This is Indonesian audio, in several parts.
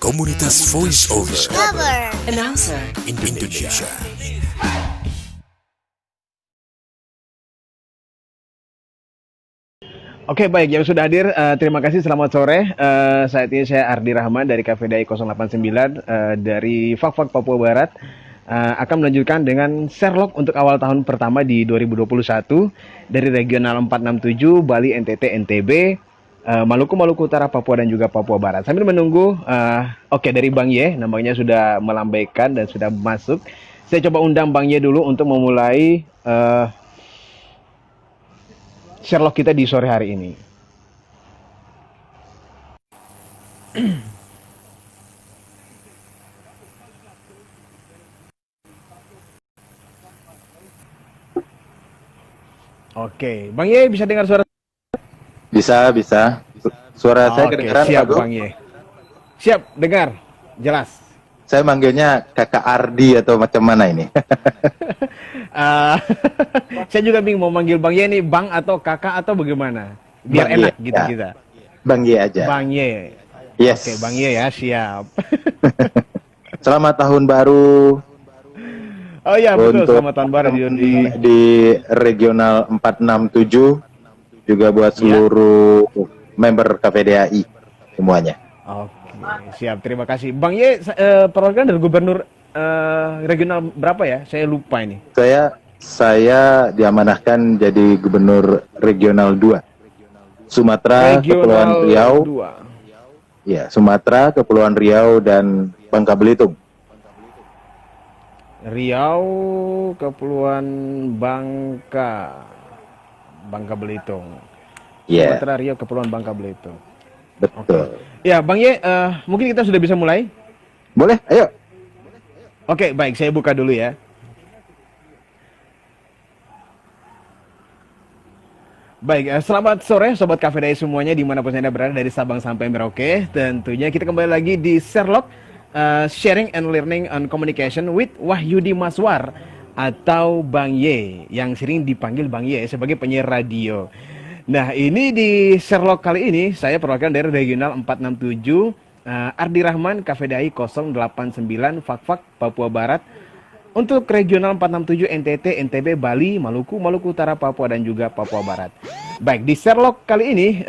Komunitas Voice Over Announcer Indonesia. Oke, baik, yang sudah hadir, terima kasih, selamat sore. Saat ini saya Ardi Rahman dari KVDI 089 dari Fak-Fak Papua Barat. Akan melanjutkan dengan Sherlock untuk awal tahun pertama di 2021 dari regional 467 Bali, NTT, NTB, Maluku Utara, Papua dan juga Papua Barat. Sambil menunggu, dari Bang Ye, namanya sudah melambaikan dan sudah masuk. Saya coba undang Bang Ye dulu untuk memulai Sherlock kita di sore hari ini. Oke, Bang Ye bisa dengar suara? Bisa. Suara saya kedengaran, siap, Pak Go? Bang Ye. Siap, dengar, jelas. Saya manggilnya Kakak Ardi atau macam mana ini? Saya juga bingung mau manggil Bang Ye nih, Bang atau Kakak atau bagaimana? Biar Bang enak Ye, gitu ya. kita. Bang Ye aja. Bang Ye. Yes. Oke, Bang Ye ya, siap. Selamat tahun baru Oh iya, betul, untuk selamat tahun baru di regional 467, juga buat seluruh member KVDI semuanya. Oke, siap, terima kasih. Bang Ye, perwakilan dari gubernur regional berapa ya? Saya lupa ini. Saya diamanahkan jadi gubernur regional 2. Sumatera, Kepulauan Riau. 2. Ya, Sumatera, Kepulauan Riau dan Bangka Belitung. Riau, Kepulauan Bangka Belitung. Iya, Sumatera, Riau, Kepulauan Bangka Belitung. betul. Ya, Bang Ye, mungkin kita sudah bisa mulai. Boleh, ayo. Oke, baik, saya buka dulu ya. Baik, selamat sore Sobat KVDI semuanya dimanapun Anda berada dari Sabang sampai Merauke. Tentunya kita kembali lagi di Sherlock, Sharing and Learning on Communication with Wahyudi Maswar atau Bang Ye, yang sering dipanggil Bang Ye sebagai penyiar radio. Nah, ini di Sherlock kali ini saya perwakilan dari regional 467, Ardi Rahman, KVDI 089 Fak-Fak Papua Barat. Untuk regional 467 NTT, NTB, Bali, Maluku Utara, Papua dan juga Papua Barat. Baik, di Sherlock kali ini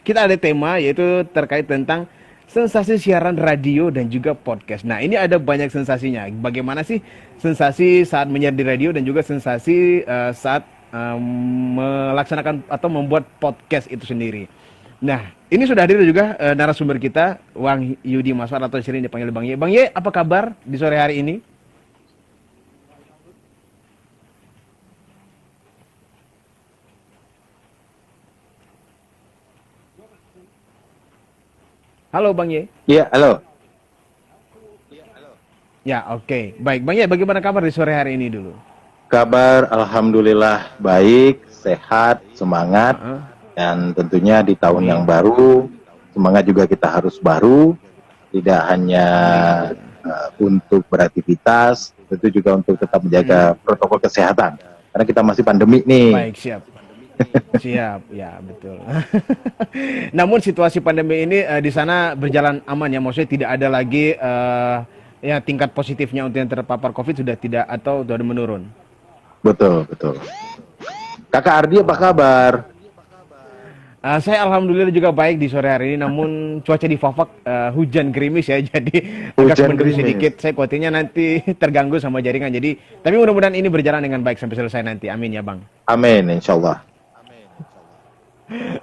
kita ada tema yaitu terkait tentang sensasi siaran radio dan juga podcast. Nah, ini ada banyak sensasinya. Bagaimana sih sensasi saat menyiar di radio dan juga sensasi saat melaksanakan atau membuat podcast itu sendiri. Nah, ini sudah hadir juga narasumber kita, Wahyudi Maswar atau sering dipanggil Bang Ye. Bang Ye, apa kabar di sore hari ini? Halo Bang Ye. Iya, halo. Ya, oke. Baik, Bang Ye, bagaimana kabar di sore hari ini dulu? Kabar alhamdulillah baik, sehat, semangat. Dan tentunya di tahun yang baru, semangat juga kita harus baru. Tidak hanya untuk beraktivitas, tentu juga untuk tetap menjaga protokol kesehatan. Karena kita masih pandemi nih. Baik, siap. Siap, ya betul. Namun situasi pandemi ini di sana berjalan aman ya, maksudnya tidak ada lagi ya tingkat positifnya untuk yang terpapar COVID sudah tidak atau sudah menurun. Betul. Kakak Ardi apa kabar? Saya alhamdulillah juga baik di sore hari ini, namun cuaca di Fak-Fak hujan gerimis ya, jadi agak mendung sedikit. Saya khawatirnya nanti terganggu sama jaringan. Jadi, tapi mudah-mudahan ini berjalan dengan baik sampai selesai nanti. Amin ya, Bang. Amin, insya Allah.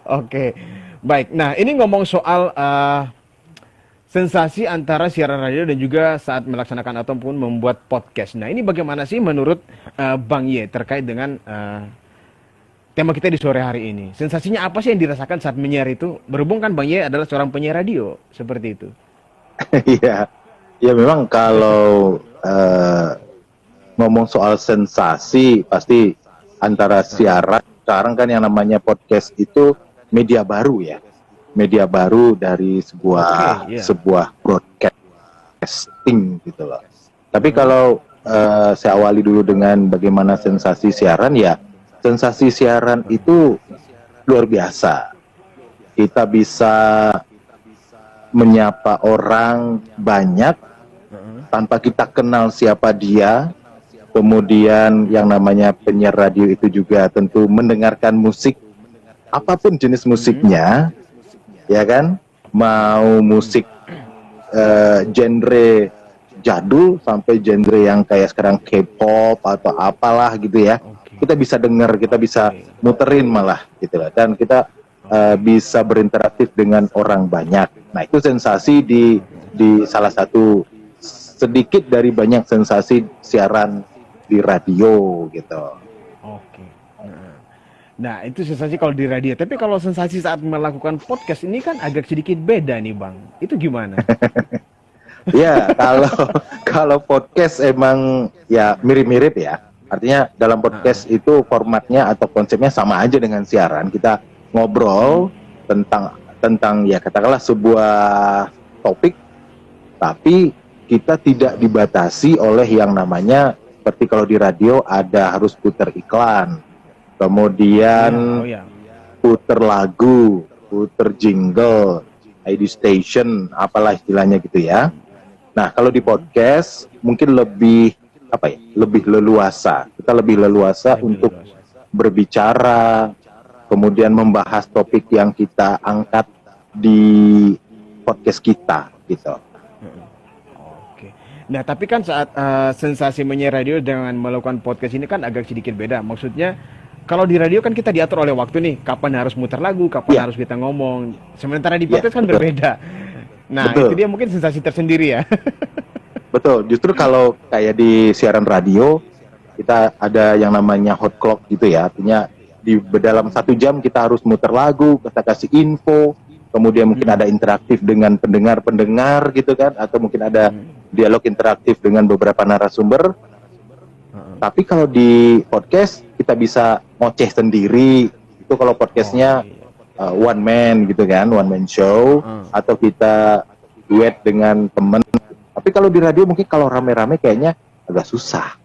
Oke, baik. Nah, ini ngomong soal sensasi antara siaran radio dan juga saat melaksanakan ataupun membuat podcast. Nah, ini bagaimana sih menurut Bang Ye terkait dengan tema kita di sore hari ini? Sensasinya apa sih yang dirasakan saat menyiar itu? Berhubung kan Bang Ye adalah seorang penyiar radio, seperti itu. Iya, ya memang kalau ngomong soal sensasi, pasti antara siaran, sekarang kan yang namanya podcast itu media baru ya, media baru dari sebuah broadcasting gitu loh. Tapi kalau saya awali dulu dengan bagaimana sensasi siaran, ya sensasi siaran itu luar biasa. Kita bisa menyapa orang banyak tanpa kita kenal siapa dia. Kemudian yang namanya penyiar radio itu juga tentu mendengarkan musik, apapun jenis musiknya, ya kan? Mau musik genre jadul sampai genre yang kayak sekarang K-pop atau apalah gitu ya. Kita bisa dengar, kita bisa muterin malah gitu lah. Dan kita bisa berinteraktif dengan orang banyak. Nah, itu sensasi di salah satu sedikit dari banyak sensasi siaran di radio gitu. Oke. Nah, itu sensasi kalau di radio. Tapi kalau sensasi saat melakukan podcast ini kan agak sedikit beda nih, Bang. Itu gimana? Ya, kalau podcast emang ya mirip-mirip ya. Artinya dalam podcast itu formatnya atau konsepnya sama aja dengan siaran. Kita ngobrol tentang ya katakanlah sebuah topik, tapi kita tidak dibatasi oleh yang namanya seperti kalau di radio ada harus putar iklan, kemudian putar lagu, putar jingle, ID station, apalah istilahnya gitu ya. Nah, kalau di podcast mungkin lebih lebih leluasa. Kita lebih leluasa untuk berbicara, kemudian membahas topik yang kita angkat di podcast kita gitu. Nah, tapi kan saat sensasi menyiar radio dengan melakukan podcast ini kan agak sedikit beda. Maksudnya, kalau di radio kan kita diatur oleh waktu nih, kapan harus muter lagu, kapan harus kita ngomong. Sementara di podcast kan berbeda. Nah, itu dia mungkin sensasi tersendiri ya. Betul, justru kalau kayak di siaran radio, kita ada yang namanya hot clock gitu ya. Artinya di dalam 1 jam kita harus muter lagu, kita kasih info, kemudian mungkin ada interaktif dengan pendengar-pendengar gitu kan, atau mungkin ada dialog interaktif dengan beberapa narasumber. Tapi kalau di podcast kita bisa ngoceh sendiri. Itu kalau podcastnya one man gitu kan, one man show, atau kita duet dengan temen. Tapi kalau di radio mungkin kalau rame-rame kayaknya agak susah.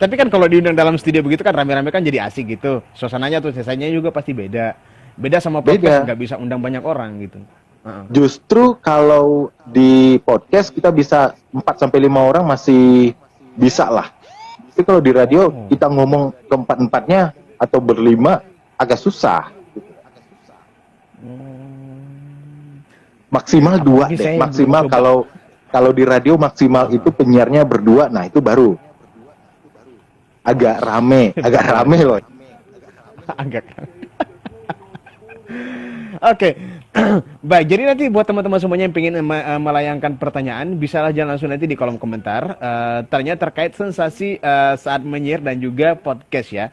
Tapi kan kalau diundang dalam studio begitu kan rame-rame kan jadi asik gitu. Suasananya tuh sensasinya juga pasti beda. Beda sama podcast, nggak bisa undang banyak orang gitu. Justru kalau di podcast kita bisa 4-5 orang masih bisa lah. Tapi kalau di radio kita ngomong ke 4-4-nya atau berlima agak susah. Maksimal 2 deh. Maksimal kalau di radio maksimal itu penyiarnya berdua. Nah, itu baru agak rame loh. Agak. Oke. Baik, jadi nanti buat teman-teman semuanya yang ingin melayangkan pertanyaan, bisa aja langsung nanti di kolom komentar. Ternyata terkait sensasi saat menyiar dan juga podcast ya.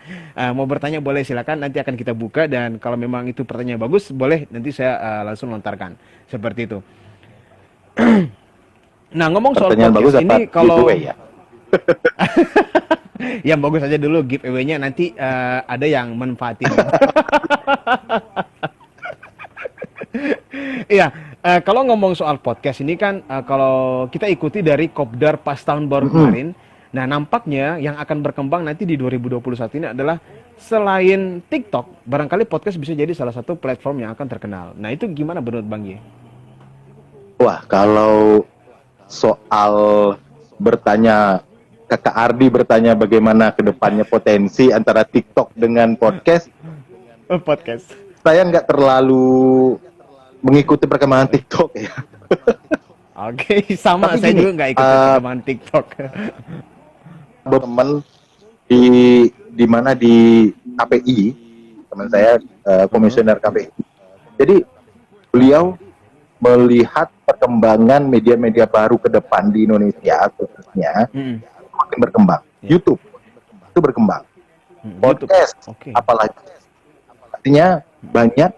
Mau bertanya boleh silakan, nanti akan kita buka, dan kalau memang itu pertanyaan bagus, boleh nanti saya langsung lontarkan. Seperti itu. Nah, ngomong soal pertanyaan podcast ini, kalau ya? yang bagus aja dulu, giveaway-nya nanti ada yang manfaatin. Iya, kalau ngomong soal podcast ini kan kalau kita ikuti dari Kopdar pas tahun baru kemarin, nah nampaknya yang akan berkembang nanti di 2021 ini adalah selain TikTok, barangkali podcast bisa jadi salah satu platform yang akan terkenal. Nah, itu gimana menurut Bang Ye? Wah, kalau soal bertanya, Kakak Ardi bertanya bagaimana kedepannya potensi antara TikTok dengan podcast. Podcast. Saya nggak terlalu mengikuti perkembangan TikTok ya. Oke, sama. Tapi saya juga nggak ikut perkembangan TikTok. Teman di mana di KPI, teman saya komisioner KPI. Jadi beliau melihat perkembangan media-media baru ke depan di Indonesia khususnya makin berkembang. YouTube itu berkembang. Podcast apalagi. Artinya banyak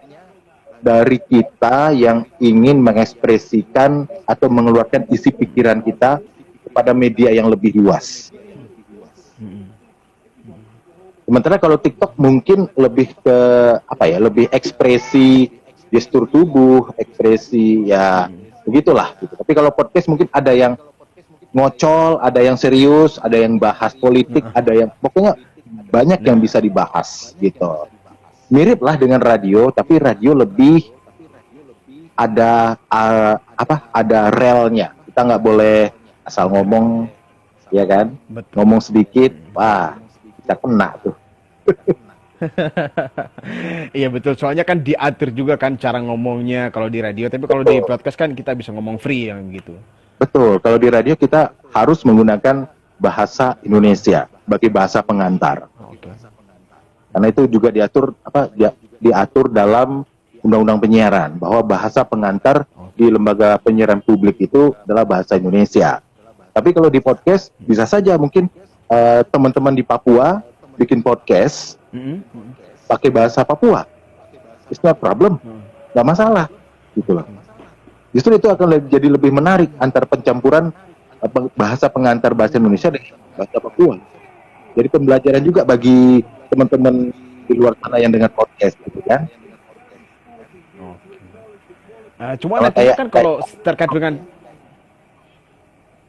dari kita yang ingin mengekspresikan atau mengeluarkan isi pikiran kita kepada media yang lebih luas. Sementara kalau TikTok mungkin lebih ke lebih ekspresi gestur tubuh, ekspresi ya begitulah gitu. Tapi kalau podcast mungkin ada yang ngocol, ada yang serius, ada yang bahas politik, ada yang pokoknya banyak yang bisa dibahas gitu. mirip lah dengan radio, tapi radio lebih ada ada relnya. Kita nggak boleh asal ngomong, ya kan? Betul. Ngomong sedikit, wah kita kena tuh. Iya betul, soalnya kan diatur juga kan cara ngomongnya kalau di radio, tapi kalau di podcast kan kita bisa ngomong free yang gitu. Betul, kalau di radio kita harus menggunakan bahasa Indonesia sebagai bahasa pengantar. Oke. Karena itu juga diatur dalam Undang-Undang Penyiaran bahwa bahasa pengantar di lembaga penyiaran publik itu adalah bahasa Indonesia. Tapi kalau di podcast bisa saja mungkin teman-teman di Papua bikin podcast pakai bahasa Papua, it's not problem, nggak masalah, gitu loh. Justru itu akan jadi lebih menarik antar pencampuran bahasa pengantar bahasa Indonesia dengan bahasa Papua. Jadi pembelajaran juga bagi teman-teman di luar sana yang dengan podcast, gitu kan. Cuma nanti kan kalau terkait dengan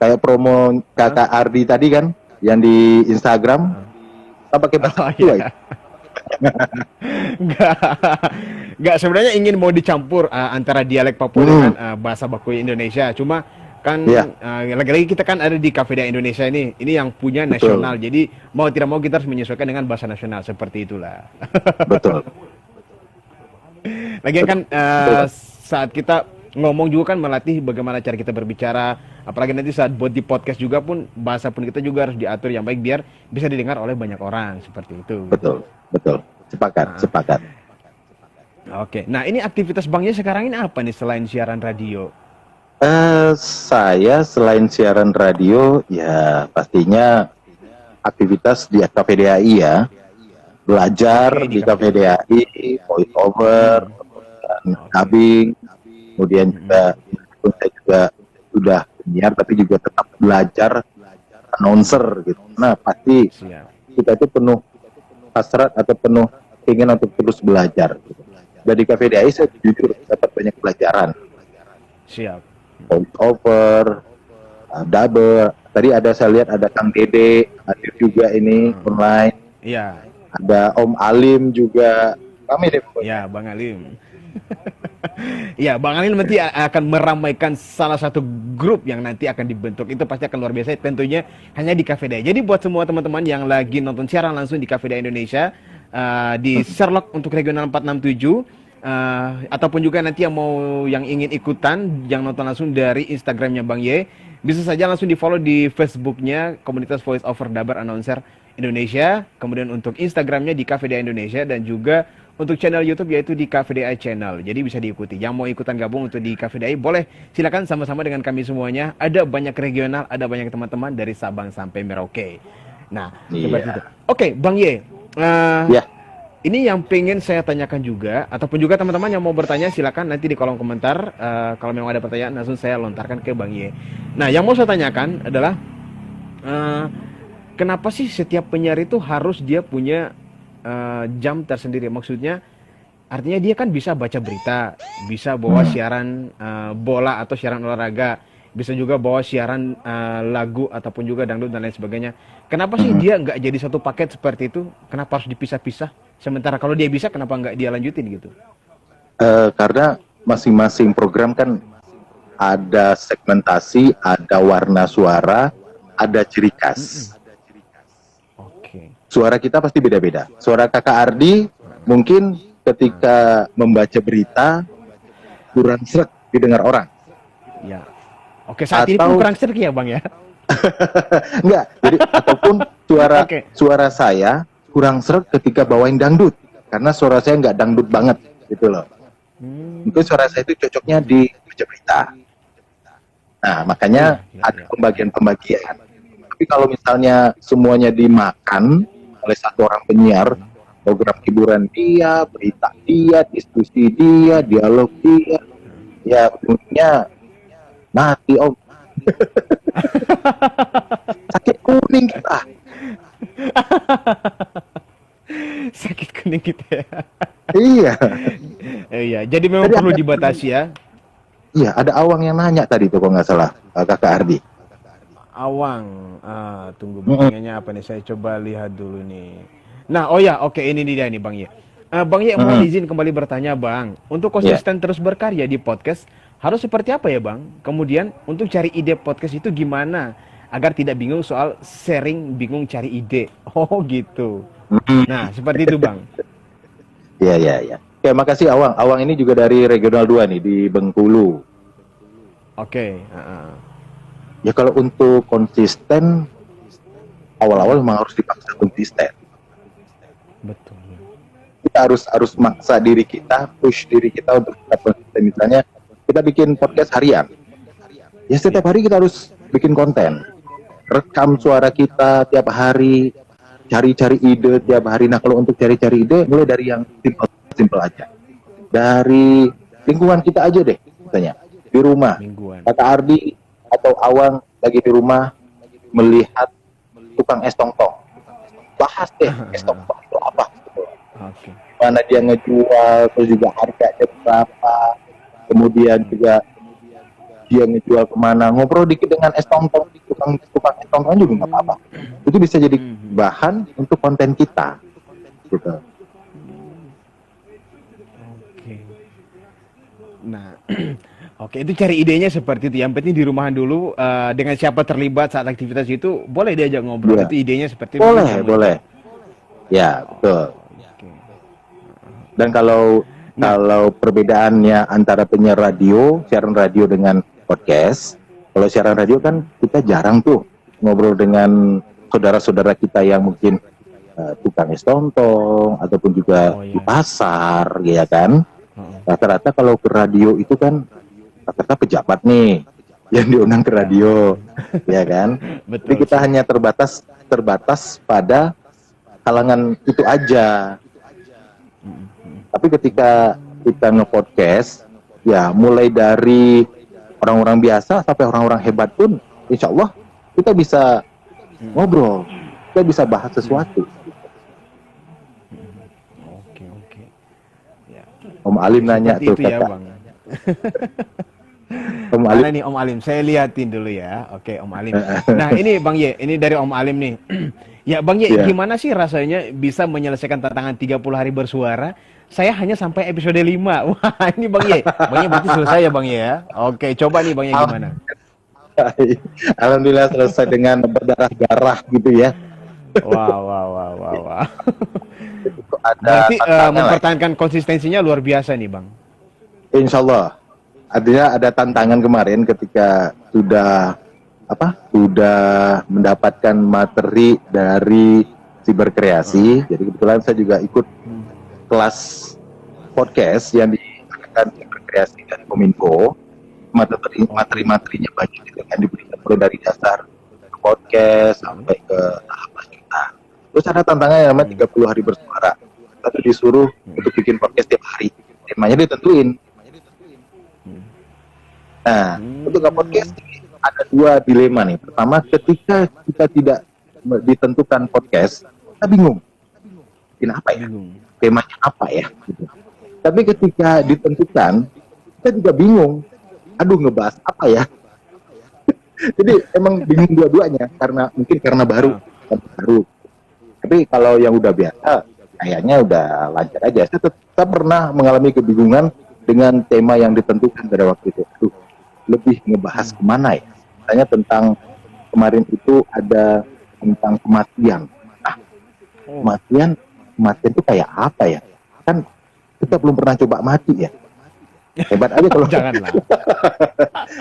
kayak promo kakak Ardi tadi kan, yang di Instagram, kita pakai bahasa Papua ya. Enggak, sebenarnya ingin mau dicampur antara dialek Papua dengan bahasa baku Indonesia. Cuma kan lagi-lagi kita kan ada di Café Dea Indonesia ini yang punya nasional. Jadi mau tidak mau kita harus menyesuaikan dengan bahasa nasional, seperti itulah. Betul. Lagian kan saat kita ngomong juga kan melatih bagaimana cara kita berbicara, apalagi nanti saat buat di podcast juga pun bahasa pun kita juga harus diatur yang baik biar bisa didengar oleh banyak orang, seperti itu. Betul. Sepakat. Oke. Nah, ini aktivitas Bang Ye sekarang ini apa nih selain siaran radio? Saya selain siaran radio ya pastinya aktivitas di KPDAI ya. Belajar di KPDAI, voice over, dubbing, kemudian juga saya juga sudah penyiar tapi juga tetap belajar announcer gitu. Nah, pasti kita itu penuh hasrat atau penuh keinginan untuk terus belajar gitu. Dari KPDAI saya jujur dapat banyak pelajaran. Siap. Voice over, double. Tadi saya lihat ada Kang Dede hadir juga ini online. Iya. Ada Om Alim juga. Kami deh pokoknya. Ya, Bang Alim. Ya, Bang Alim nanti akan meramaikan salah satu grup yang nanti akan dibentuk. Itu pasti akan luar biasa tentunya hanya di Café Dea. Jadi buat semua teman-teman yang lagi nonton siaran langsung di Café Dea Indonesia di Sherlock untuk regional 467 ataupun juga nanti yang ingin ikutan yang nonton langsung dari Instagramnya Bang Ye, bisa saja langsung di follow di Facebooknya komunitas Voice Over Dabar Announcer Indonesia, kemudian untuk Instagramnya di Café Dea Indonesia dan juga untuk channel YouTube yaitu di Café Dea Channel. Jadi bisa diikuti. Yang mau ikutan gabung untuk di Café Dea boleh silakan sama-sama dengan kami semuanya. Ada banyak regional, ada banyak teman-teman dari Sabang sampai Merauke. Nah, seperti itu. Oke, Bang Ye. Ini yang pengen saya tanyakan juga, ataupun juga teman-teman yang mau bertanya silakan nanti di kolom komentar. Kalau memang ada pertanyaan langsung saya lontarkan ke Bang Ye. Nah, yang mau saya tanyakan adalah kenapa sih setiap penyiar itu harus dia punya jam tersendiri? Maksudnya artinya dia kan bisa baca berita, bisa bawa siaran bola atau siaran olahraga, bisa juga bawa siaran lagu ataupun juga dangdut dan lain sebagainya. Kenapa sih dia nggak jadi satu paket seperti itu? Kenapa harus dipisah-pisah? Sementara kalau dia bisa, kenapa nggak dia lanjutin gitu? Karena masing-masing program kan ada segmentasi, ada warna suara, ada ciri khas. Suara kita pasti beda-beda. Suara kakak Ardi mungkin ketika membaca berita kurang seret didengar orang. Ya. Oke, saat ini pun kurang seret ya Bang ya? Enggak, jadi ataupun suara saya kurang seret ketika bawain dangdut. Karena suara saya nggak dangdut banget gitu loh. Mungkin suara saya itu cocoknya di baca berita. Nah, makanya ada pembagian-pembagian. Tapi kalau misalnya semuanya dimakan oleh satu orang penyiar, program hiburan dia, berita dia, diskusi dia, dialog dia, ya ujungnya mati om. Sakit kuning kita. Sakit kuning kita ya. Iya. Iya, jadi memang perlu dibatasi ya. Iya, ada Awang yang nanya tadi tuh kalau nggak salah, kakak Ardi. Awang, tunggu pertanyaannya apa nih? Saya coba lihat dulu nih. Nah, oh ya, oke ini dia nih Bang ya. Bang Ye, mohon izin kembali bertanya, Bang. Untuk konsisten terus berkarya di podcast, harus seperti apa ya, Bang? Kemudian, untuk cari ide podcast itu gimana? Agar tidak bingung soal sharing, bingung cari ide. Oh, gitu. Nah, seperti itu, Bang. Iya. Oke, makasih Awang. Awang ini juga dari Regional 2 nih, di Bengkulu. Oke. Ya kalau untuk konsisten, awal-awal memang harus dipaksa konsisten. Betul. Kita harus maksa diri kita, push diri kita untuk tetap konsisten. Misalnya kita bikin podcast harian, ya setiap hari kita harus bikin konten, rekam suara kita tiap hari, cari-cari ide tiap hari. Nah kalau untuk cari-cari ide, mulai dari yang simple aja, dari lingkungan kita aja deh. Misalnya di rumah, kata Ardi atau Awang lagi di rumah melihat tukang es tongtong, bahas deh es tongtong itu apa. Oke. Mana dia ngejual, terus juga harganya berapa, kemudian juga dia ngejual kemana, ngobrol dikit dengan es tongtong, tukang es tongtong juga nggak apa-apa. Itu bisa jadi bahan untuk konten kita, gitu. Oke. Nah, oke, itu cari idenya seperti itu. Yang penting di rumahan dulu, dengan siapa terlibat saat aktivitas itu, boleh diajak ngobrol. Itu idenya seperti itu. Boleh. Ya, betul. Dan kalau perbedaannya antara penyiar radio, siaran radio dengan podcast, kalau siaran radio kan kita jarang tuh ngobrol dengan saudara-saudara kita yang mungkin tukang es tongtong ataupun juga di pasar, ya kan. Rata-rata kalau ke radio itu kan rata-rata pejabat nih yang diundang ke radio, ya kan. Jadi kita hanya terbatas pada kalangan itu aja. Tapi ketika kita nge-podcast, ya mulai dari orang-orang biasa sampai orang-orang hebat pun, insya Allah kita bisa ngobrol, kita bisa bahas sesuatu. Oke. Ya. Om Alim nanya tuh, itu ya, kata. Bang. Om Alim. Mana nih Om Alim? Saya liatin dulu ya. Oke, Om Alim. Nah, ini Bang Ye, ini dari Om Alim nih. Ya, Bang Ye, gimana sih rasanya bisa menyelesaikan tantangan 30 hari bersuara? Saya hanya sampai episode 5. Wah, ini Bang Ye. Bang Ye berarti selesai ya, Bang Ye ya? Oke, coba nih Bang Ye gimana? Alhamdulillah selesai dengan berdarah-darah gitu ya. Wah. Berarti mempertahankan konsistensinya luar biasa nih, Bang. Insya Allah. Artinya ada tantangan kemarin ketika sudah mendapatkan materi dari Siberkreasi. Jadi kebetulan saya juga ikut kelas podcast yang diadakan Siberkreasi dan Kominfo. Materi-materinya banyak gitu kan, diberikan mulai dari dasar podcast sampai ke tahap lanjutan. Terus ada tantangan yang namanya 30 hari bersuara. Lalu disuruh untuk bikin podcast tiap hari. Temanya ditentuin. Nah, untuk podcast ada dua dilema nih. Pertama, ketika kita tidak ditentukan podcast, kita bingung. Bikin apa ya? Temanya apa ya? Gitu. Tapi ketika ditentukan, kita juga bingung. Aduh, ngebahas apa ya? Jadi emang bingung dua-duanya karena baru. Tapi kalau yang udah biasa, kayaknya udah lancar aja. Saya tetap pernah mengalami kebingungan dengan tema yang ditentukan pada waktu itu. Aduh, lebih ngebahas kemana ya? Misalnya tentang kemarin itu ada tentang kematian. Nah, kematian itu kayak apa ya? Kan kita belum pernah coba mati ya. Hebat aja kalau janganlah.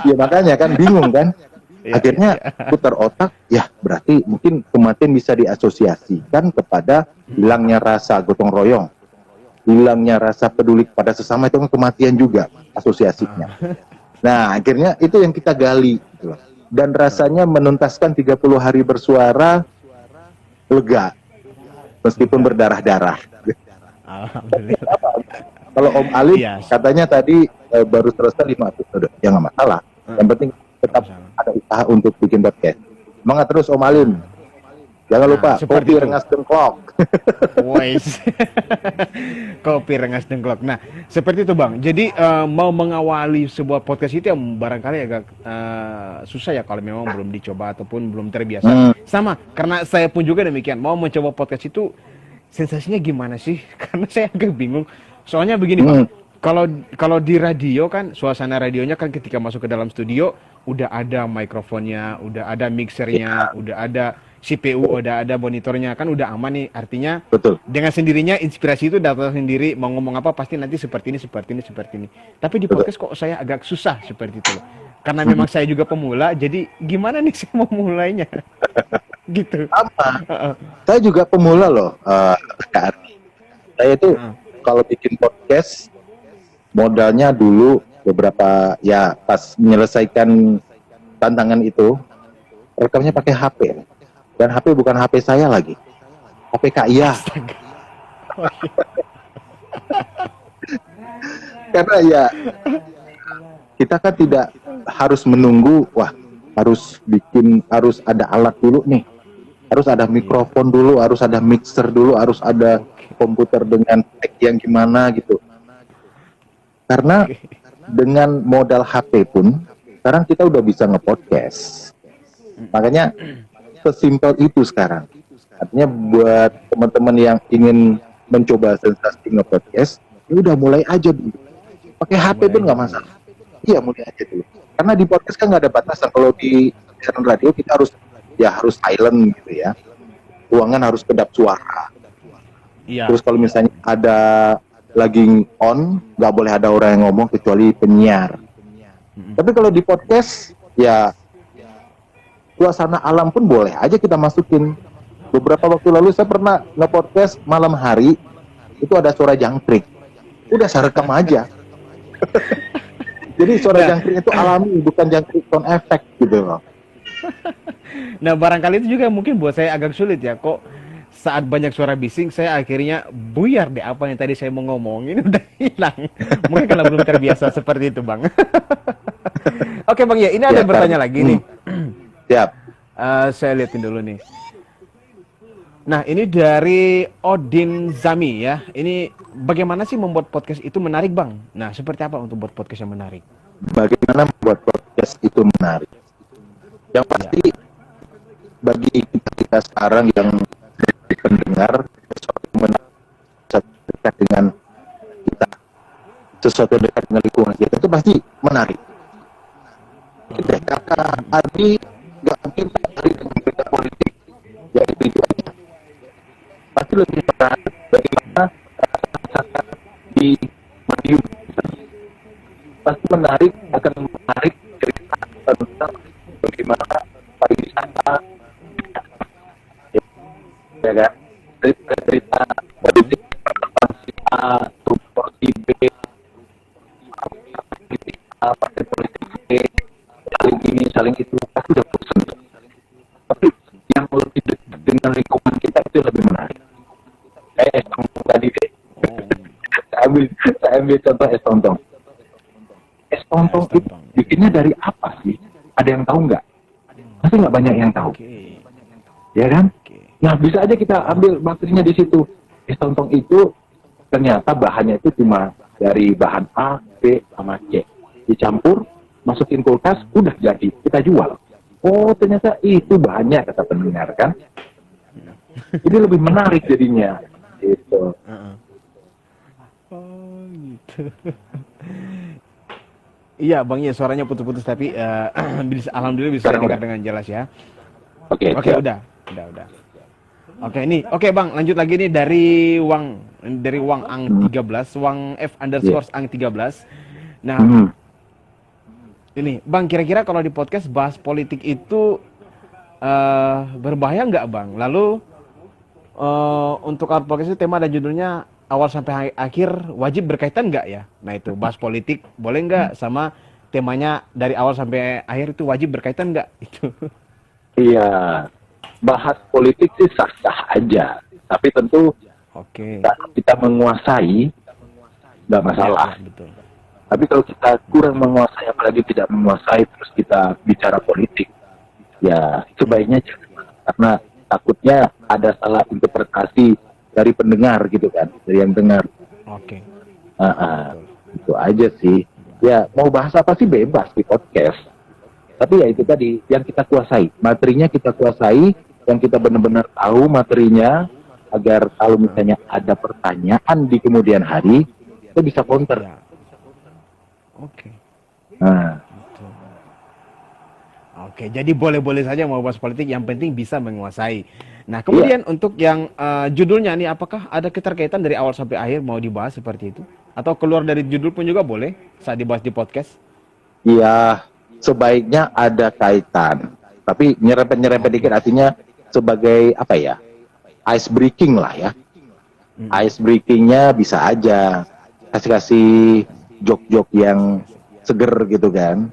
Ya makanya kan bingung kan. Akhirnya putar otak, ya berarti mungkin kematian bisa diasosiasikan kepada hilangnya rasa gotong royong, hilangnya rasa peduli kepada sesama, itu kan kematian juga asosiasinya. Nah akhirnya itu yang kita gali gitu. Dan rasanya menuntaskan 30 hari bersuara lega meskipun berdarah-darah. Alhamdulillah. Kalau Om Ali katanya tadi baru selesai 5 episode, ya nggak masalah. Yang penting tetap ada usaha untuk bikin podcast. Semangat terus Om Alim. Jangan lupa kopi rengas dengklok. Wais. Kopi rengas dengklok. Nah, seperti itu Bang. Jadi mau mengawali sebuah podcast itu yang barangkali agak susah ya kalau memang belum dicoba ataupun belum terbiasa. Sama, karena saya pun juga demikian. Mau mencoba podcast itu sensasinya gimana sih? Karena saya agak bingung. Soalnya begini, Bang. Kalau di radio kan suasana radionya kan ketika masuk ke dalam studio udah ada mikrofonnya, udah ada mixernya, udah ada CPU, udah ada monitornya, kan udah aman nih. Artinya Betul. dengan sendirinya inspirasi itu datang sendiri, mau ngomong apa pasti nanti seperti ini, seperti ini, seperti ini. Tapi di podcast kok saya agak susah seperti itu loh. Karena memang saya juga pemula, jadi gimana nih saya mau mulainya? Gitu. Sama. Saya juga pemula loh, Kak Ardi. Saya itu kalau bikin podcast modalnya dulu beberapa ya pas menyelesaikan tantangan itu rekamnya pakai HP dan HP bukan HP saya lagi, HP Kak Iya. Karena ya kita kan tidak harus menunggu, wah harus ada alat dulu nih, harus ada mikrofon dulu, harus ada mixer dulu, harus ada komputer dengan tag yang gimana gitu. Karena dengan modal HP pun sekarang kita udah bisa nge-podcast. Makanya sesimpel itu sekarang. Artinya buat teman-teman yang ingin mencoba sensasi nge-podcast, ya udah mulai aja dulu. Pakai HP pun nggak masalah. Iya, mulai aja dulu. Karena di podcast kan nggak ada batasan. Kalau di siaran radio kita harus silent gitu ya. Ruangan harus kedap suara. Iya. Terus kalau misalnya ada lagi on, nggak boleh ada orang yang ngomong kecuali penyiar. Tapi kalau di podcast, ya suasana alam pun boleh aja kita masukin. Beberapa waktu lalu saya pernah nge-podcast malam hari, itu ada suara jangkrik. Udah saya rekam aja. Jadi suara jangkrik itu alami, bukan jangkrik sound effect gitu loh. Nah, barangkali itu juga mungkin buat saya agak sulit ya. Kok saat banyak suara bising, saya akhirnya buyar deh apa yang tadi saya mau ngomongin udah hilang. Mungkin kalau belum terbiasa seperti itu, Bang. Oke, Bang, ya ini ada yang bertanya lagi nih. Siap. Saya liatin dulu nih. Nah, ini dari Odin Zami ya. Ini bagaimana sih membuat podcast itu menarik, Bang? Nah, seperti apa untuk buat podcast yang menarik? Bagaimana membuat podcast itu menarik? Yang pasti bagi kita sekarang yang pendengar, sesuatu yang menarik, dekat dengan kita, sesuatu yang dekat dengan lingkungan kita itu pasti menarik. Kita kata Ardi nggak mungkin menarik dengan berita politik, ya itu aja. Pasti lebih menarik bagaimana di Madiun. Pasti menarik, akan menarik cerita tentang bagaimana pariwisata, ya kan? Cerita politik partai A, proporsi B, partai politik B, saling ini, saling itu, pasti udah bosan. Tapi yang lebih dekat dengan lingkungan kita itu lebih menarik. Tadi deh. Saya ambil contoh es tontong. Es tontong itu bikinnya dari apa sih? Ada yang tahu nggak? Pasti nggak banyak yang tahu. Ya kan? Nah, bisa aja kita ambil materinya di situ. Es tontong itu ternyata bahannya itu cuma dari bahan A, B, sama C. Dicampur, masukin kulkas, udah jadi. Kita jual. Oh, ternyata itu bahannya, kata pendengar kan. Jadi lebih menarik jadinya. Gitu. Oh, gitu. Iya, Bang, ya suaranya putus-putus tapi alhamdulillah bisa dengar dengan jelas ya. Oke, udah. Oke, Bang, lanjut lagi nih dari Wang Ang 13, Wang F underscore Ang 13. Nah, ini, Bang, kira-kira kalau di podcast bahas politik itu berbahaya nggak, Bang? Lalu untuk podcast itu tema dan judulnya awal sampai akhir wajib berkaitan nggak ya? Nah itu bahas politik boleh nggak sama temanya dari awal sampai akhir itu wajib berkaitan nggak? Itu. Iya, bahas politik sih sah-sah aja, tapi tentu kita menguasai nggak masalah. Ya, betul. Tapi kalau kita kurang menguasai, apalagi tidak menguasai, terus kita bicara politik, ya sebaiknya jangan, karena takutnya ada salah interpretasi dari pendengar gitu kan, dari yang dengar. Oke. Itu aja sih. Ya mau bahas apa sih bebas di podcast. Tapi ya itu tadi yang kita kuasai, materinya kita kuasai, yang kita benar-benar tahu materinya, agar kalau misalnya ada pertanyaan di kemudian hari, kita bisa counter. Ya. Oke. Nah, Betul. Oke, jadi boleh-boleh saja mau bahas politik, yang penting bisa menguasai. Nah, kemudian untuk yang judulnya nih, apakah ada keterkaitan dari awal sampai akhir mau dibahas seperti itu? Atau keluar dari judul pun juga boleh saat dibahas di podcast? ya sebaiknya ada kaitan. Tapi nyerempet-nyerempet dikit artinya sebagai apa ya? Ice breaking lah ya. Ice breakingnya bisa aja kasih jok-jok yang seger gitu kan.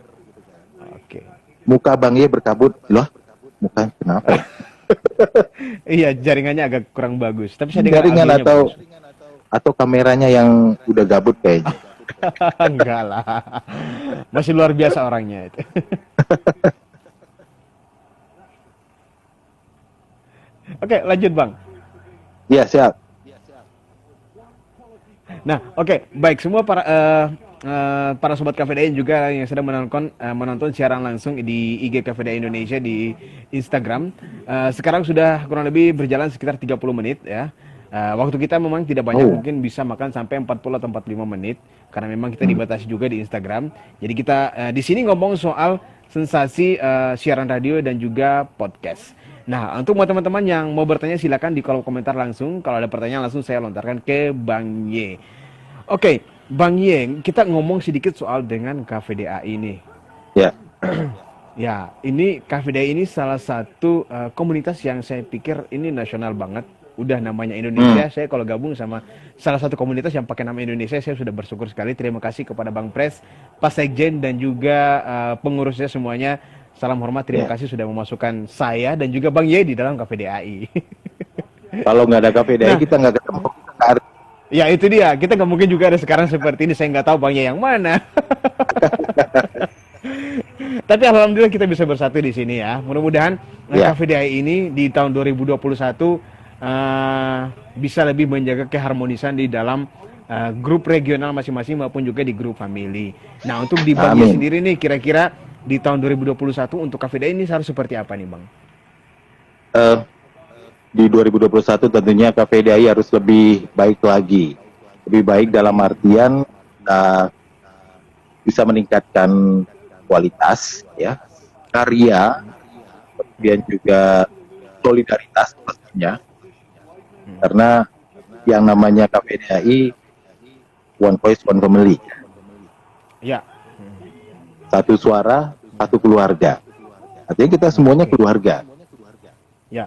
Oke. Muka Bang Ye berkabut, loh muka kenapa ya? Iya, jaringannya agak kurang bagus. Tapi saya dengar Jaringan audionya bagus. atau kameranya yang udah gabut kayaknya. Enggak lah. Masih luar biasa orangnya itu. Oke, lanjut Bang. Iya siap. Nah, oke, baik semua para sobat KVDI juga yang sedang menonton siaran langsung di IG KVDI Indonesia di Instagram. Sekarang sudah kurang lebih berjalan sekitar 30 menit ya. Waktu kita memang tidak banyak, mungkin bisa makan sampai 40 atau 45 menit karena memang kita dibatasi juga di Instagram. Jadi kita di sini ngomong soal sensasi siaran radio dan juga podcast. Nah, untuk teman-teman yang mau bertanya silakan di kolom komentar langsung. Kalau ada pertanyaan langsung saya lontarkan ke Bang Ye. Oke, Bang Ye, kita ngomong sedikit soal dengan KVDA ini. Ya. Ya, ini KVDA ini salah satu komunitas yang saya pikir ini nasional banget. Udah namanya Indonesia, saya kalau gabung sama salah satu komunitas yang pakai nama Indonesia, saya sudah bersyukur sekali. Terima kasih kepada Bang Pres, Pak Sekjen, dan juga pengurusnya semuanya. Salam hormat, terima kasih sudah memasukkan saya dan juga Bang Ye di dalam KVDAI. Kalau nggak ada KVDI kita nggak ketemu. Ya itu dia, kita nggak mungkin juga ada sekarang seperti ini. Saya nggak tahu Bang Ye yang mana. Tapi alhamdulillah kita bisa bersatu di sini ya. Mudah-mudahan KVDAI ini di tahun 2021 bisa lebih menjaga keharmonisan di dalam grup regional masing-masing maupun juga di grup family. Nah, untuk di Bang Ye sendiri nih, kira-kira di tahun 2021 untuk KVDAI ini harus seperti apa nih Bang? Di 2021 tentunya KVDAI harus lebih baik lagi. Lebih baik dalam artian bisa meningkatkan kualitas ya, karya, kemudian juga solidaritas pastinya. Karena yang namanya KVDAI one voice one family. Ya. Satu suara, satu keluarga. Artinya kita semuanya keluarga. Ya.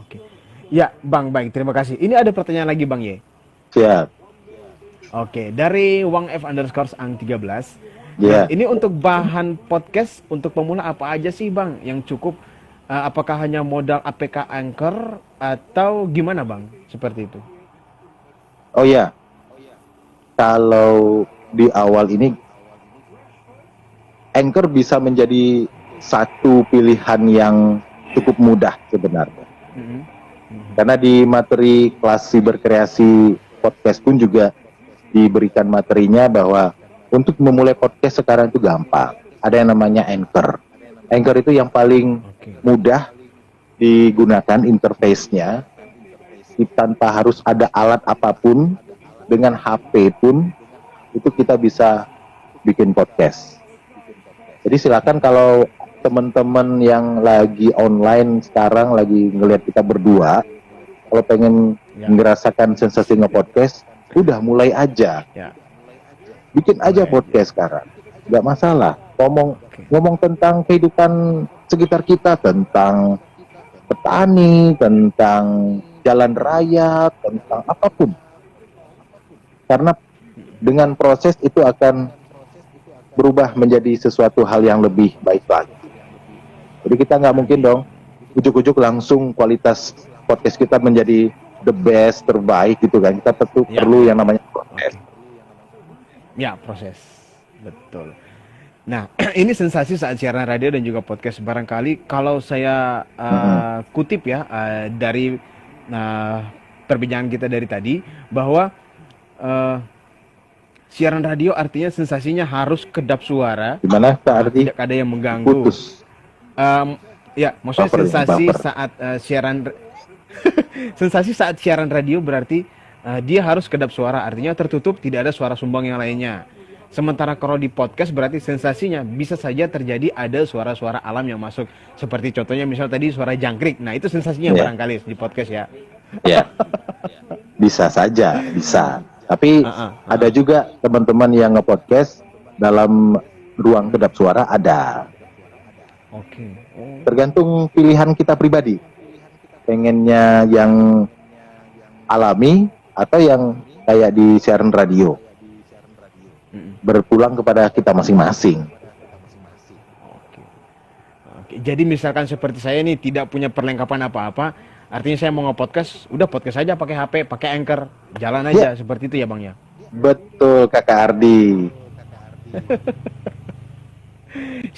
Oke. Ya, Bang, baik. Terima kasih. Ini ada pertanyaan lagi, Bang Ye. Siap. Oke, dari Wang F underscore ang 13. Ya. Nah, ini untuk bahan podcast untuk pemula apa aja sih, Bang? Yang cukup, apakah hanya modal APK Anchor atau gimana, Bang? Seperti itu. Oh ya, kalau di awal ini Anchor bisa menjadi satu pilihan yang cukup mudah sebenarnya. Karena di materi kelas siberkreasi podcast pun juga diberikan materinya bahwa untuk memulai podcast sekarang itu gampang. Ada yang namanya Anchor. Anchor itu yang paling mudah digunakan interface-nya. Tanpa harus ada alat apapun, dengan HP pun itu kita bisa bikin podcast. Jadi silakan kalau teman-teman yang lagi online sekarang lagi ngelihat kita berdua, kalau pengen merasakan sensasi nge-podcast, udah mulai aja. Bikin aja podcast sekarang, nggak masalah. Ngomong tentang kehidupan sekitar kita, tentang petani, tentang jalan raya, tentang apapun. Karena dengan proses itu akan berubah menjadi sesuatu hal yang lebih baik lagi. Jadi kita nggak mungkin dong ujuk-ujuk langsung kualitas podcast kita menjadi the best, terbaik gitu kan. Kita tentu perlu yang namanya proses. Ya, proses. Betul. Nah, ini sensasi saat siaran radio dan juga podcast. Barangkali kalau saya kutip ya dari perbincangan kita dari tadi, bahwa siaran radio artinya sensasinya harus kedap suara. Gimana Pak Arti? Tidak ada yang mengganggu. Putus. Ya, maksudnya Baper, sensasi baper. saat siaran sensasi saat siaran radio berarti dia harus kedap suara, artinya tertutup, tidak ada suara sumbang yang lainnya. Sementara kalau di podcast berarti sensasinya bisa saja terjadi ada suara-suara alam yang masuk. Seperti contohnya misal tadi suara jangkrik. Nah, itu sensasinya Ya. barangkali di podcast ya. Ya, bisa saja, bisa. Tapi ada Ah. juga teman-teman yang nge-podcast dalam ruang kedap suara ada. Oke. Oh. Tergantung pilihan kita pribadi. Pengennya yang alami atau yang kayak di siaran radio. Berpulang kepada kita masing-masing. Oke. Oke. Jadi misalkan seperti saya nih tidak punya perlengkapan apa-apa, artinya saya mau nge-podcast, udah podcast aja pakai HP, pakai Anchor, jalan aja seperti itu ya Bang ya. Betul Kakak Ardi.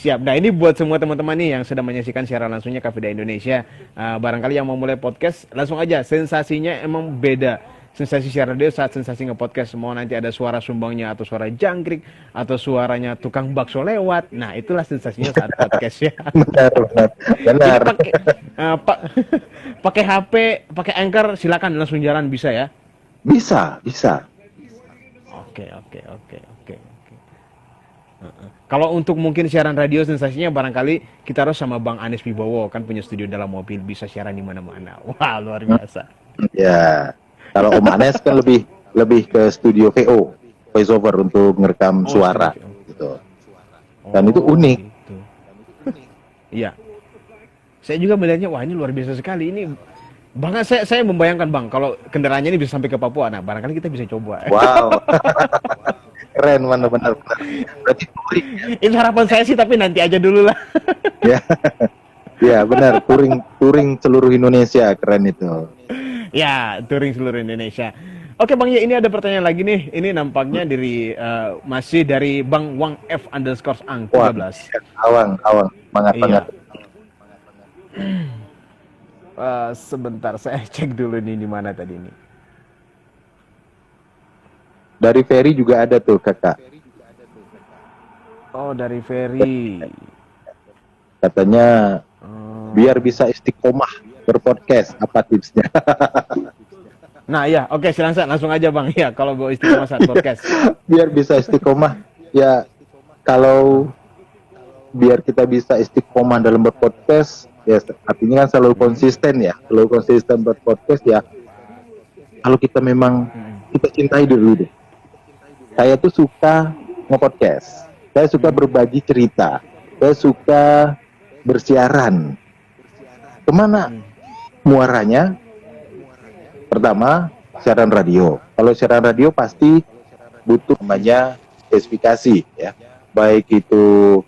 Siap. Nah ini buat semua teman-teman nih yang sedang menyaksikan siaran langsungnya KVDA Indonesia. Barangkali yang mau mulai podcast, langsung aja. Sensasinya emang beda. Sensasi siaran radio saat sensasi nge-podcast. Mau nanti ada suara sumbangnya atau suara jangkrik atau suaranya tukang bakso lewat. Nah itulah sensasinya saat podcast ya. Benar. Jadi pakai HP, pakai Anchor, silakan langsung jalan bisa ya. Bisa. Oke. Kalau untuk mungkin siaran radio sensasinya barangkali kita harus sama Bang Anis Wibowo kan punya studio dalam mobil, bisa siaran di mana-mana. Wah, luar biasa. Ya. Kalau Om Anes kan lebih ke studio VO, voice over untuk ngerekam suara gitu. Dan itu unik. Gitu. Iya. Saya juga melihatnya, wah ini luar biasa sekali ini. Bang, saya membayangkan Bang, kalau kendaraannya ini bisa sampai ke Papua, nah barangkali kita bisa coba. Wow. Keren, benar. Berarti touring. Itu harapan saya sih, tapi nanti aja dulu lah. Ya, benar. Touring seluruh Indonesia, keren itu. Ya, touring seluruh Indonesia. Oke Bang, ya ini ada pertanyaan lagi nih. Ini nampaknya masih dari Bang Wang F _ Ang 13. Awang, banget. Sebentar, saya cek dulu nih di mana tadi nih. Dari Ferry juga ada tuh Kakak. Oh, dari Ferry. Katanya biar bisa istiqomah berpodcast, apa tipsnya? Nah ya, oke silahkan langsung aja Bang ya kalau mau istiqomah saat podcast. Biar bisa istiqomah, ya kalau biar kita bisa istiqomah dalam berpodcast, ya artinya kan selalu konsisten berpodcast ya. Kalau kita memang kita cintai dulu deh. Saya tuh suka nge-podcast, saya suka berbagi cerita, saya suka bersiaran. Kemana muaranya? Pertama, siaran radio. Kalau siaran radio pasti butuh namanya spesifikasi ya. Baik itu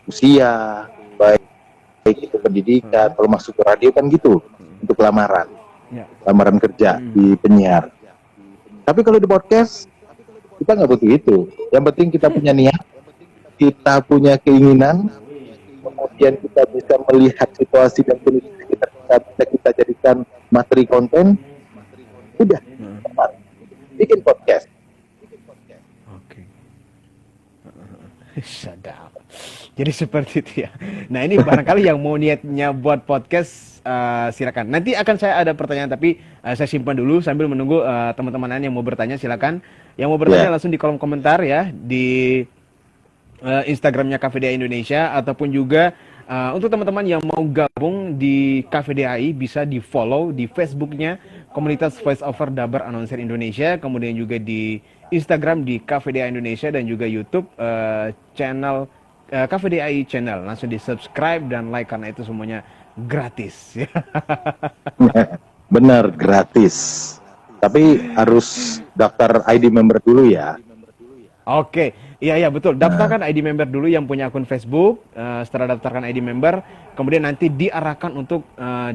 usia, baik itu pendidikan. Kalau masuk ke radio kan gitu, untuk lamaran. Lamaran kerja di penyiar. Tapi kalau di podcast kita nggak butuh itu. Yang penting kita punya niat, kita punya keinginan, kemudian kita bisa melihat situasi dan kondisi kita jadikan materi konten. Udah, bikin podcast. Oke. Sadap. Jadi seperti itu ya. Nah ini barangkali yang mau niatnya buat podcast silakan. Nanti akan saya ada pertanyaan tapi saya simpan dulu sambil menunggu teman-teman lain yang mau bertanya silakan. Yang mau bertanya langsung di kolom komentar ya di Instagramnya KVDA Indonesia ataupun juga untuk teman-teman yang mau gabung di KVDAI bisa di follow di Facebooknya Komunitas Voice Over Dabar Announcer Indonesia, kemudian juga di Instagram di KVDA Indonesia dan juga YouTube channel KVDAI channel. Langsung di subscribe dan like karena itu semuanya gratis. Benar, gratis. Tapi harus daftar ID member dulu ya. Oke, iya betul. Daftarkan ID member dulu yang punya akun Facebook. Setelah daftarkan ID member, kemudian nanti diarahkan untuk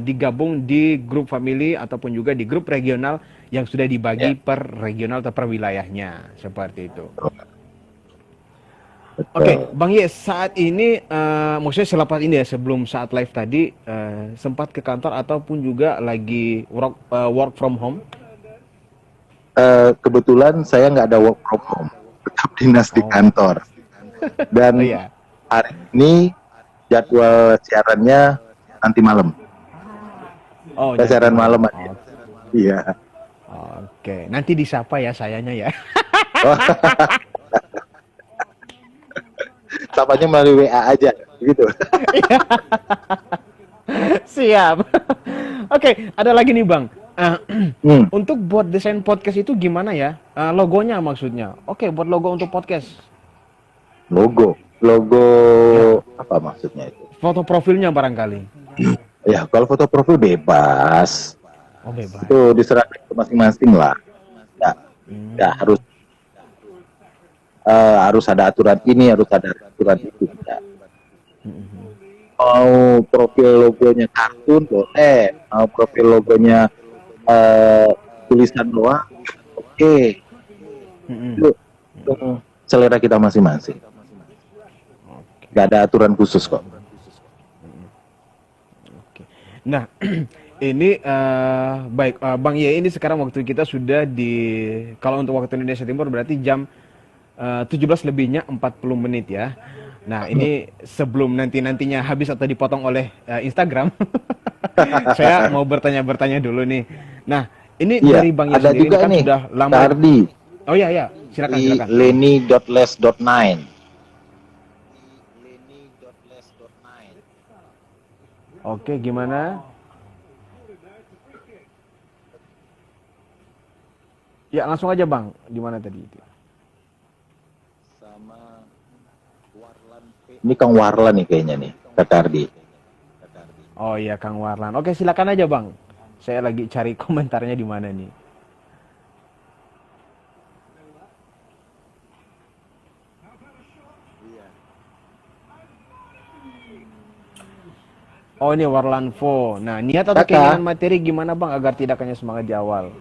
digabung di grup family ataupun juga di grup regional yang sudah dibagi per regional atau per wilayahnya, seperti itu. Oke, Bang Yes, saat ini maksudnya selepas ini ya, sebelum saat live tadi sempat ke kantor ataupun juga lagi work from home? Kebetulan saya nggak ada work from home, tetap dinas di kantor. Dan hari ini jadwal siarannya nanti malam. Oh, Kita siaran malam aja. Iya. Oke, nanti disapa ya sayanya ya. Sapanya melalui WA aja, gitu. Siap. Oke, ada lagi nih Bang. Hmm. Untuk buat desain podcast itu gimana ya? Logonya maksudnya. Oke, buat logo untuk podcast. Logo apa maksudnya itu? Foto profilnya barangkali. Ya, kalau foto profil bebas. Oh, bebas. Itu diserahkan ke masing-masing lah. Ya harus ada aturan ini, harus ada aturan itu. Ya. Mau profil logonya kartun boleh, mau profil logonya tulisan doang, oke. Itu selera kita masing-masing. Gak ada aturan khusus kok. Nah, ini baik Bang Ye, ini sekarang waktu kita sudah di, kalau untuk waktu Indonesia Timur berarti jam 17 lebihnya 40 menit ya. Nah, ini sebelum nantinya habis atau dipotong oleh Instagram, saya mau bertanya dulu nih. Nah, ini Iya, dari Bang Ye ada sendiri juga kan nih, sudah lama. Tardi. Oh ya, silakan. Leni.les.9. Oke, gimana? Ya, langsung aja Bang. Di mana tadi itu? Ini Kang Warlan nih kayaknya nih, Tardi. Oh iya, Kang Warlan. Oke, silakan aja Bang. Saya lagi cari komentarnya di mana nih. Oh, ini Warlanvo. Nah, niat atau Kakak. keinginan materi gimana Bang agar tidak hanya semangat di awal?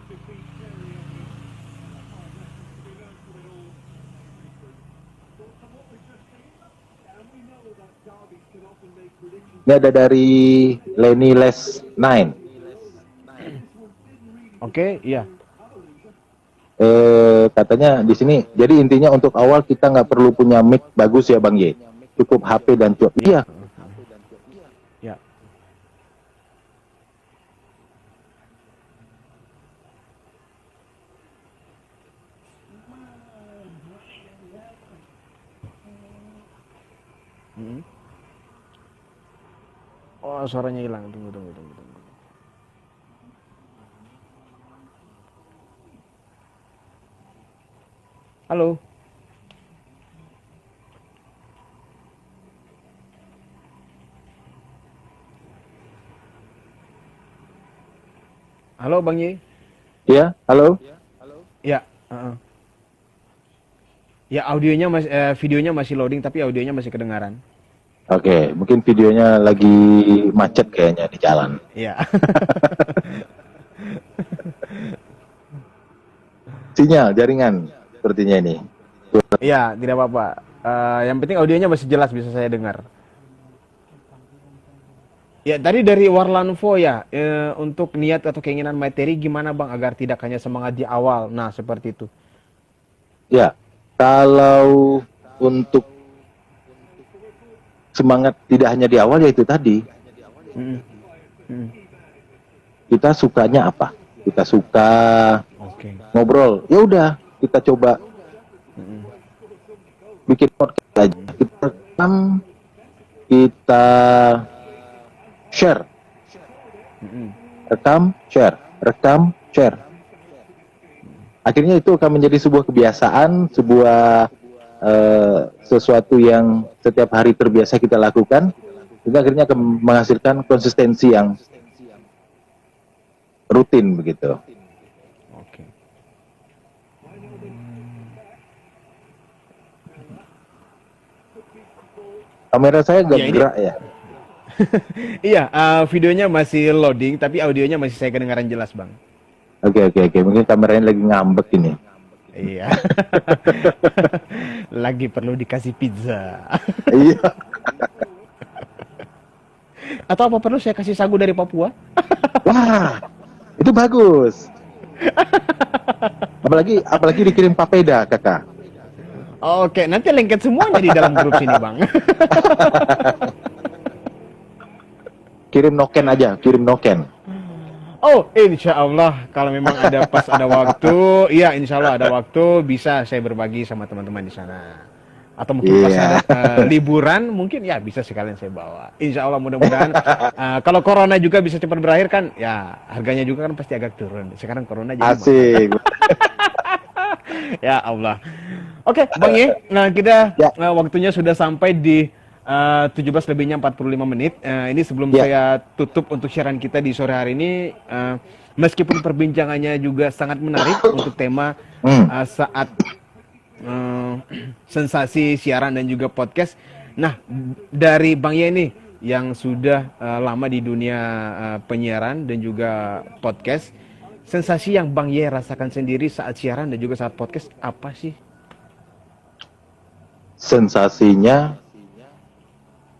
Ini ada dari Leni Les 9. Oke, iya. Katanya di sini, jadi intinya untuk awal kita nggak perlu punya mic bagus ya Bang Ye. Cukup HP dan cukup. Iya. Ya. Oh, suaranya hilang. Tunggu. Halo. Halo Bang Ye. Iya, halo. Ya. Ya, audionya masih, videonya masih loading tapi audionya masih kedengaran. Oke, mungkin videonya lagi macet kayaknya di jalan. Iya. Sinyal, jaringan sepertinya ini. Iya, tidak apa-apa. Yang penting audionya masih jelas bisa saya dengar. Ya, tadi dari Warlanvo ya, untuk niat atau keinginan materi gimana Bang agar tidak hanya semangat di awal. Nah, seperti itu. Ya, kalau untuk semangat tidak hanya di awal ya itu tadi. Kita sukanya apa? Kita suka ngobrol. Ya udah, kita coba bikin podcast aja. Kita rekam, kita share. Rekam, share. Akhirnya itu akan menjadi sebuah kebiasaan, sebuah sesuatu yang setiap hari terbiasa kita lakukan, itu akhirnya akan menghasilkan konsistensi yang rutin begitu. Oke. Kamera saya agak Ya, ini- gerak ya. Iya, videonya masih loading tapi audionya masih saya kedengaran jelas Bang. Oke. Mungkin kameranya lagi ngambek ini. Iya. Lagi perlu dikasih pizza. Iya. Atau apa perlu saya kasih sagu dari Papua? Wah, itu bagus. Apalagi dikirim papeda, kakak. Oke, nanti lengket semuanya di dalam grup sini Bang. kirim noken aja, kirim noken. Oh, insya Allah kalau memang ada pas ada waktu, iya insya Allah ada waktu bisa saya berbagi sama teman-teman di sana. Atau mungkin pas ada liburan, mungkin ya bisa sekalian saya bawa. Insya Allah mudah-mudahan kalau corona juga bisa cepat berakhir kan, ya harganya juga kan pasti agak turun. Sekarang corona jadi Asik. ya Allah. Oke, Bang Ye, nah kita waktunya sudah sampai di 17 lebihnya 45 menit. Ini sebelum saya tutup untuk siaran kita di sore hari ini, meskipun perbincangannya juga sangat menarik untuk tema saat sensasi siaran dan juga podcast. Nah, dari Bang Ye ini yang sudah lama di dunia penyiaran dan juga podcast, sensasi yang Bang Ye rasakan sendiri saat siaran dan juga saat podcast apa sih? Sensasinya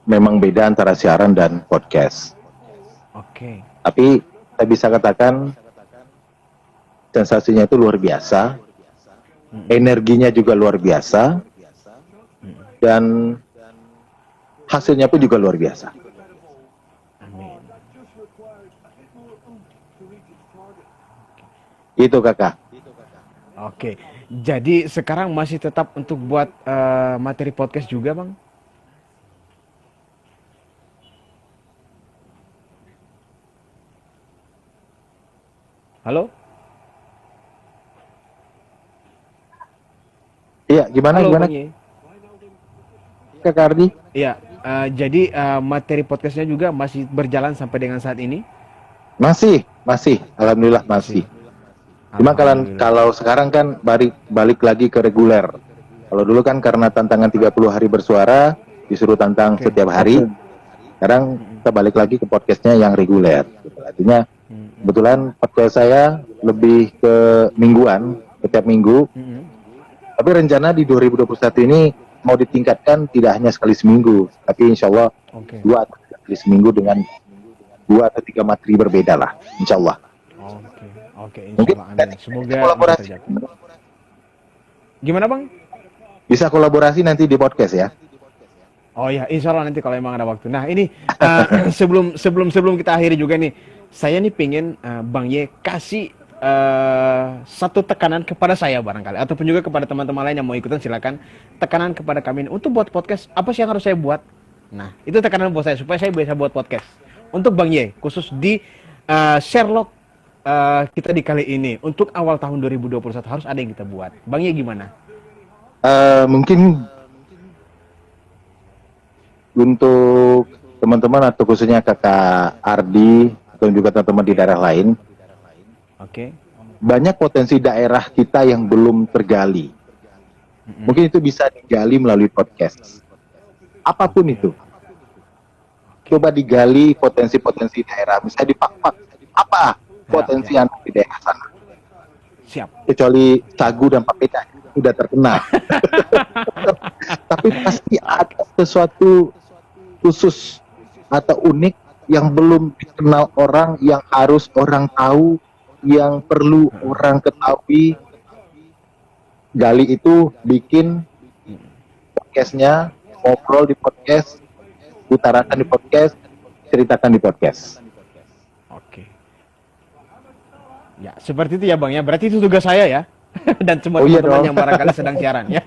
memang beda antara siaran dan podcast. Oke. Tapi saya bisa katakan sensasinya itu luar biasa, energinya juga luar biasa, dan hasilnya pun juga luar biasa. Amin. Itu kakak. Oke. Jadi sekarang masih tetap untuk buat materi podcast juga, Bang? Halo? Iya, gimana? Halo, Gimana? Bang Ye. Kakak Ardi? Iya, jadi materi podcastnya juga masih berjalan sampai dengan saat ini? Masih. Alhamdulillah masih. Cuma kalau sekarang kan balik lagi ke reguler. Kalau dulu kan karena tantangan 30 hari bersuara, disuruh tantang setiap hari. Sekarang kita balik lagi ke podcastnya yang reguler. Artinya kebetulan podcast saya lebih ke mingguan, setiap minggu. Tapi rencana di 2021 ini mau ditingkatkan tidak hanya sekali seminggu, tapi insya Allah 2 atau 3 kali seminggu dengan 2 atau 3 materi berbeda lah, insya Allah. Oke, Mungkin semoga kolaborasi. Gimana, Bang? Bisa kolaborasi nanti di podcast ya. Oh ya, insya Allah nanti kalau emang ada waktu. Nah ini sebelum kita akhiri juga nih, saya nih pengen Bang Ye kasih satu tekanan kepada saya barangkali, ataupun juga kepada teman-teman lain yang mau ikutan, silakan tekanan kepada kami untuk buat podcast. Apa sih yang harus saya buat? Nah itu tekanan buat saya supaya saya bisa buat podcast. Untuk Bang Ye khusus di Sherlock kita di kali ini untuk awal tahun 2021 harus ada yang kita buat. Bang Ye gimana? Mungkin untuk teman-teman atau khususnya kakak Ardi atau juga teman-teman di daerah lain, banyak potensi daerah kita yang belum tergali. Mungkin itu bisa digali melalui podcast. Apapun itu, coba digali potensi-potensi daerah. Misalnya di Pak, apa potensi yang di daerah sana? Siap. Kecuali sagu dan papeda sudah terkenal. Tapi pasti ada sesuatu khusus atau unik yang belum dikenal orang, yang harus orang tahu, yang perlu orang ketahui. Gali itu bikin podcastnya, ngobrol di podcast, utarakan di podcast, ceritakan di podcast. Oke. Ya, seperti itu ya Bang ya. Berarti itu tugas saya ya. Dan semua teman-teman yang barangkali sedang siaran ya.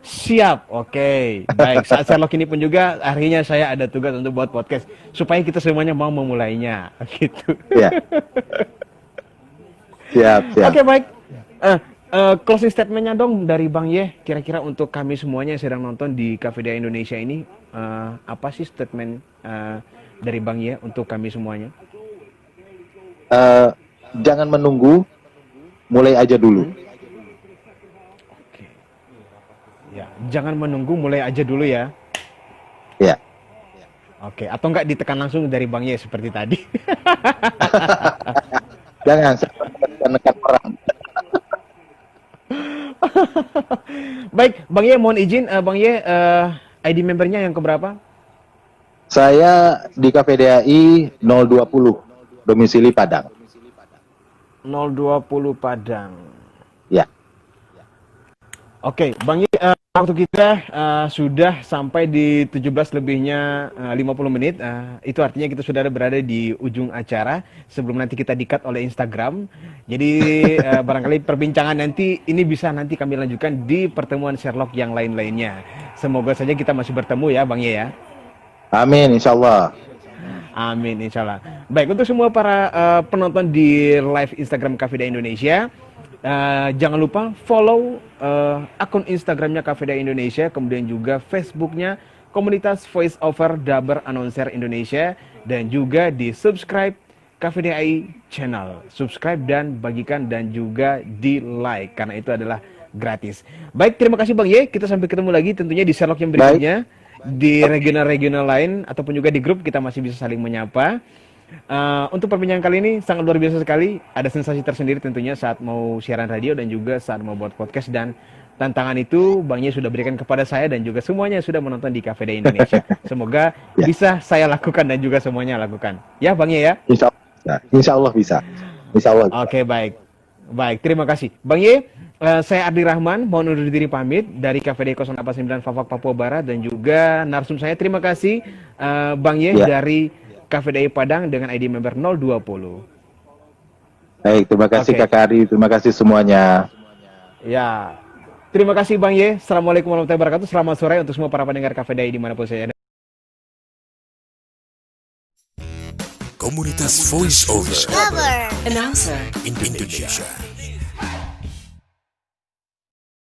Siap, oke. Baik, saat Sherlock ini pun juga akhirnya saya ada tugas untuk buat podcast supaya kita semuanya mau memulainya, gitu. Ya. Siap. Oke, baik. Closing statementnya dong dari Bang Ye, kira-kira untuk kami semuanya yang sedang nonton di Cafe Day Indonesia ini, apa sih statement dari Bang Ye untuk kami semuanya? Jangan menunggu, mulai aja dulu. Oke. Ya, jangan menunggu, mulai aja dulu ya. Ya. Oke, atau enggak ditekan langsung dari Bang Ye seperti tadi? Jangan menekan orang. Baik, Bang Ye mohon izin, Bang Ye ID membernya yang keberapa? Saya di KPDAI 020, domisili Padang. 020 Padang. Ya. Oke, Bang Ye Waktu kita sudah sampai di 17 lebihnya 50 menit. Itu artinya kita sudah berada di ujung acara sebelum nanti kita di-cut oleh Instagram. Jadi barangkali perbincangan nanti ini bisa nanti kami lanjutkan di pertemuan Sherlock yang lain-lainnya. Semoga saja kita masih bertemu ya Bang Ye ya. Amin, insya Allah. Amin, insya Allah. Baik, untuk semua para penonton di live Instagram Cafe Day Indonesia, jangan lupa follow akun Instagramnya Cafe Day Indonesia, kemudian juga Facebooknya Komunitas Voice Over Daber Announcer Indonesia, dan juga di subscribe Cafe Day channel. Subscribe dan bagikan dan juga di like, karena itu adalah gratis. Baik, terima kasih Bang Ye. Kita sampai ketemu lagi tentunya di Sherlock yang berikutnya. Di regional-regional lain ataupun juga di grup kita masih bisa saling menyapa. Untuk perbincangan kali ini sangat luar biasa sekali. Ada sensasi tersendiri tentunya saat mau siaran radio dan juga saat mau buat podcast, dan tantangan itu Bang Ye sudah berikan kepada saya dan juga semuanya sudah menonton di Cafe Day Indonesia. Semoga bisa saya lakukan dan juga semuanya lakukan. Ya Bang Ye ya. Insya Allah bisa. Insya Allah. Oke, baik. Baik, terima kasih. Bang Ye, saya Ardi Rahman, mohon undur diri pamit dari Cafe Day 089 Fafak Papua Barat, dan juga narsum saya. Terima kasih Bang Ye dari Cafe Day Padang dengan ID member 020. Baik, terima kasih Kakak Ari, terima kasih semuanya. Ya, terima kasih Bang Ye. Assalamualaikum warahmatullahi wabarakatuh. Selamat sore untuk semua para pendengar Cafe Day dimanapun saya ada. Komunitas Voice Over Announcer. Indonesia.